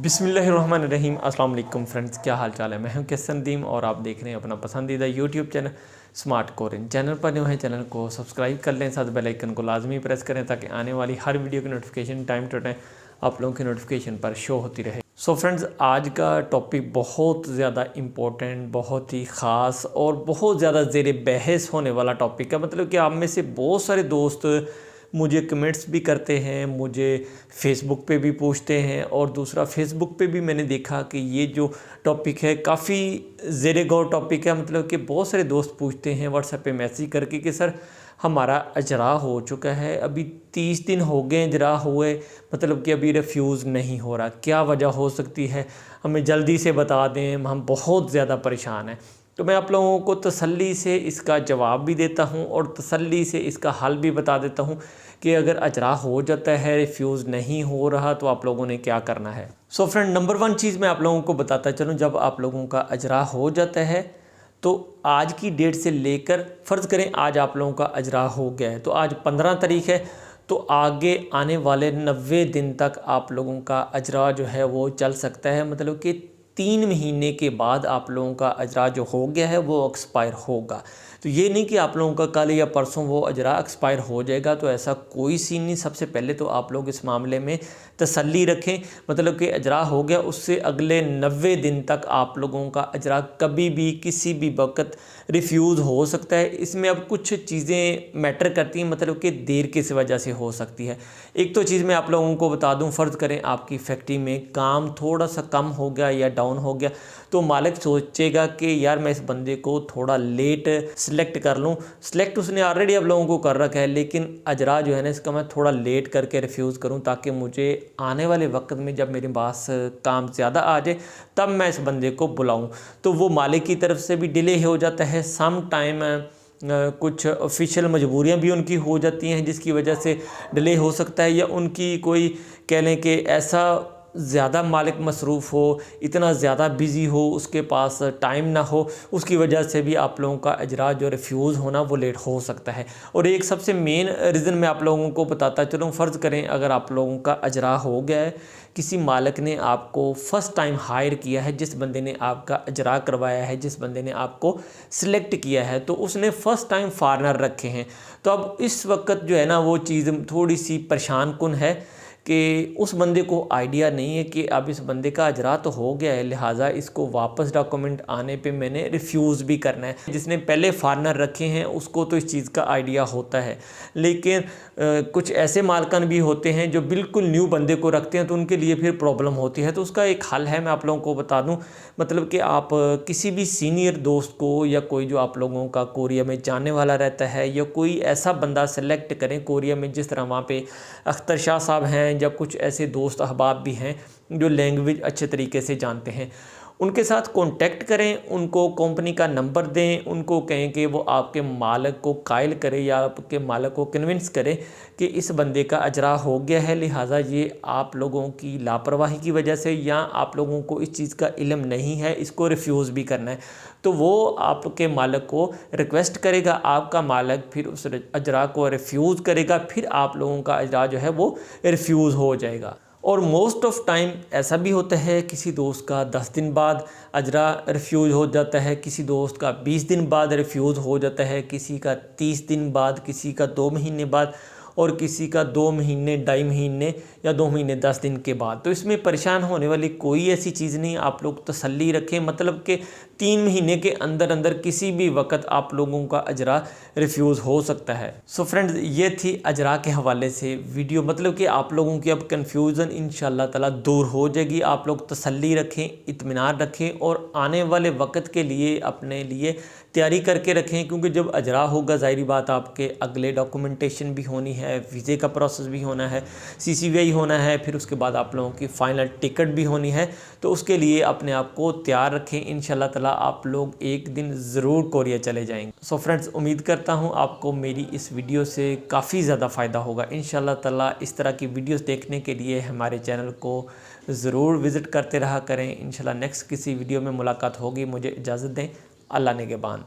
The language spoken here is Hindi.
बिस्मिल्लाहिर्रहमानिर्रहीम। अस्सलाम वालेकुम फ्रेंड्स, क्या हाल चाल है। मैं हूं कैसन नदीम और आप देख रहे हैं अपना पसंदीदा YouTube channel smart Korean. Channel पर न्यू है, चैनल को सब्सक्राइब कर लें, साथ बेल आइकन को लाजमी प्रेस करें ताकि आने वाली हर वीडियो की नोटिफिकेशन टाइम टू टाइम आप लोगों की नोटिफिकेशन पर शो होती रहे। सो फ्रेंड्स, आज का टॉपिक बहुत ज़्यादा इम्पोर्टेंट, बहुत ही ख़ास और बहुत ज़्यादा ज़ेर बहस होने वाला टॉपिक है। मतलब कि आप में से बहुत सारे दोस्त मुझे कमेंट्स भी करते हैं, मुझे फ़ेसबुक पे भी पूछते हैं, और दूसरा फ़ेसबुक पे भी मैंने देखा कि ये जो टॉपिक है काफ़ी ज़ेर गौर टॉपिक है। मतलब कि बहुत सारे दोस्त पूछते हैं व्हाट्सएप पे मैसेज करके कि सर हमारा अजरा हो चुका है, अभी 30 दिन हो गए अजरा हुए, मतलब कि अभी रिफ्यूज़ नहीं हो रहा, क्या वजह हो सकती है, हमें जल्दी से बता दें, हम बहुत ज़्यादा परेशान हैं। तो मैं आप लोगों को तसल्ली से इसका जवाब भी देता हूं और तसल्ली से इसका हल भी बता देता हूं कि अगर अजरा हो जाता है, रिफ्यूज़ नहीं हो रहा, तो आप लोगों ने क्या करना है। सो फ्रेंड, नंबर 1 चीज़ मैं आप लोगों को बताता चलूँ, जब आप लोगों का अजरा हो जाता है तो आज की डेट से लेकर, फ़र्ज़ करें आज आप लोगों का अजरा हो गया है तो आज 15 तारीख है, तो आगे आने वाले 90 दिन तक आप लोगों का अजरा जो है वो चल सकता है। मतलब कि 3 महीने के बाद आप लोगों का अजरा जो हो गया है वो एक्सपायर होगा। तो ये नहीं कि आप लोगों का कल या परसों वो अजरा एक्सपायर हो जाएगा, तो ऐसा कोई सीन नहीं। सबसे पहले तो आप लोग इस मामले में तसल्ली रखें। मतलब कि अजरा हो गया, उससे अगले 90 दिन तक आप लोगों का अजरा कभी भी किसी भी वक्त रिफ्यूज़ हो सकता है। इसमें अब कुछ चीज़ें मैटर करती हैं, मतलब कि देर किस वजह से हो सकती है। एक तो चीज़ मैं आप लोगों को बता दूं, फ़र्ज़ करें आपकी फैक्ट्री में काम थोड़ा सा कम हो गया या डाउन हो गया, तो मालिक सोचेगा कि यार मैं इस बंदे को थोड़ा लेट सिलेक्ट कर लूँ। सिलेक्ट उसने ऑलरेडी आप लोगों को कर रखा है, लेकिन अजरा जो है ना इसका मैं थोड़ा लेट करके रिफ्यूज़ करूँ, ताकि मुझे आने वाले वक्त में जब मेरे पास काम ज़्यादा आ जाए तब मैं इस बंदे को बुलाऊँ। तो वो मालिक की तरफ से भी डिले हो जाता है। सम टाइम कुछ ऑफिशियल मजबूरियां भी उनकी हो जाती हैं जिसकी वजह से डिले हो सकता है, या उनकी कोई कह लें कि ऐसा ज़्यादा मालिक मसरूफ़ हो, इतना ज़्यादा बिज़ी हो, उसके पास टाइम ना हो, उसकी वजह से भी आप लोगों का अजरा जो रिफ्यूज़ होना वो लेट हो सकता है। और एक सबसे मेन रीज़न मैं आप लोगों को बताता चलूँ, फ़र्ज़ करें अगर आप लोगों का अजरा हो गया है, किसी मालिक ने आपको फ़र्स्ट टाइम हायर किया है, जिस बंदे ने आपका अजरा करवाया है, जिस बंदे ने आपको सिलेक्ट किया है, तो उसने फ़र्स्ट टाइम फॉरेनर रखे हैं। तो अब इस वक्त जो है ना वो चीज़ थोड़ी सी परेशान कुन है कि उस बंदे को आइडिया नहीं है कि अब इस बंदे का अजरा तो हो गया है, लिहाजा इसको वापस डॉक्यूमेंट आने पे मैंने रिफ्यूज़ भी करना है। जिसने पहले फॉरेनर रखे हैं उसको तो इस चीज़ का आइडिया होता है, लेकिन कुछ ऐसे मालकान भी होते हैं जो बिल्कुल न्यू बंदे को रखते हैं, तो उनके लिए फिर प्रॉब्लम होती है। तो उसका एक हल है, मैं आप लोगों को बता दूँ। मतलब कि आप किसी भी सीनियर दोस्त को, या कोई जो आप लोगों का कोरिया में जानने वाला रहता है, या कोई ऐसा बंदा सेलेक्ट करें कोरिया में, जिस तरह वहाँ पे अख्तर शाह साहब हैं, जब कुछ ऐसे दोस्त अहबाब भी हैं जो लैंग्वेज अच्छे तरीके से जानते हैं, उनके साथ कांटेक्ट करें, उनको कंपनी का नंबर दें, उनको कहें कि वो आपके मालिक को कायल करे या आपके मालिक को कन्विंस करें कि इस बंदे का अजरा हो गया है, लिहाजा ये आप लोगों की लापरवाही की वजह से या आप लोगों को इस चीज़ का इल्म नहीं है, इसको रिफ्यूज़ भी करना है। तो वो आपके मालिक को रिक्वेस्ट करेगा, आपका मालिक फिर उस अजरा को रिफ्यूज़ करेगा, फिर आप लोगों का अजरा जो है वो रिफ्यूज़ हो जाएगा। और मोस्ट ऑफ़ टाइम ऐसा भी होता है, किसी दोस्त का 10 दिन बाद अजरा रिफ्यूज़ हो जाता है, किसी दोस्त का 20 दिन बाद रिफ्यूज़ हो जाता है, किसी का 30 दिन बाद, किसी का 2 महीने बाद, और किसी का 2 महीने, 2.5 महीने या 2 महीने 10 दिन के बाद। तो इसमें परेशान होने वाली कोई ऐसी चीज़ नहीं। आप लोग तसल्ली रखें, मतलब कि 3 महीने के अंदर अंदर किसी भी वक्त आप लोगों का अजरा रिफ्यूज़ हो सकता है। सो फ्रेंड्स, ये थी अजरा के हवाले से वीडियो। मतलब कि आप लोगों की अब कन्फ्यूज़न इंशाअल्लाह ताला दूर हो जाएगी। आप लोग तसल्ली रखें, इत्मीनान रखें, और आने वाले वक्त के लिए अपने लिए तैयारी करके रखें, क्योंकि जब अजरा होगा ज़ाहिरी बात आपके अगले डॉक्यूमेंटेशन भी होनी है, वीज़े का प्रोसेस भी होना है, CCVI होना है, फिर उसके बाद आप लोगों की फ़ाइनल टिकट भी होनी है। तो उसके लिए अपने आप को तैयार रखें। इंशाल्लाह ताला आप लोग एक दिन ज़रूर कोरिया चले जाएंगे। सो फ्रेंड्स, उम्मीद करता हूँ आपको मेरी इस वीडियो से काफ़ी ज़्यादा फ़ायदा होगा। इंशाल्लाह ताला इस तरह की वीडियोस देखने के लिए हमारे चैनल को ज़रूर विज़िट करते रहा करें। इंशाल्लाह नेक्स्ट किसी वीडियो में मुलाकात होगी। मुझे इजाज़त दें। अल्लाह निगहबान।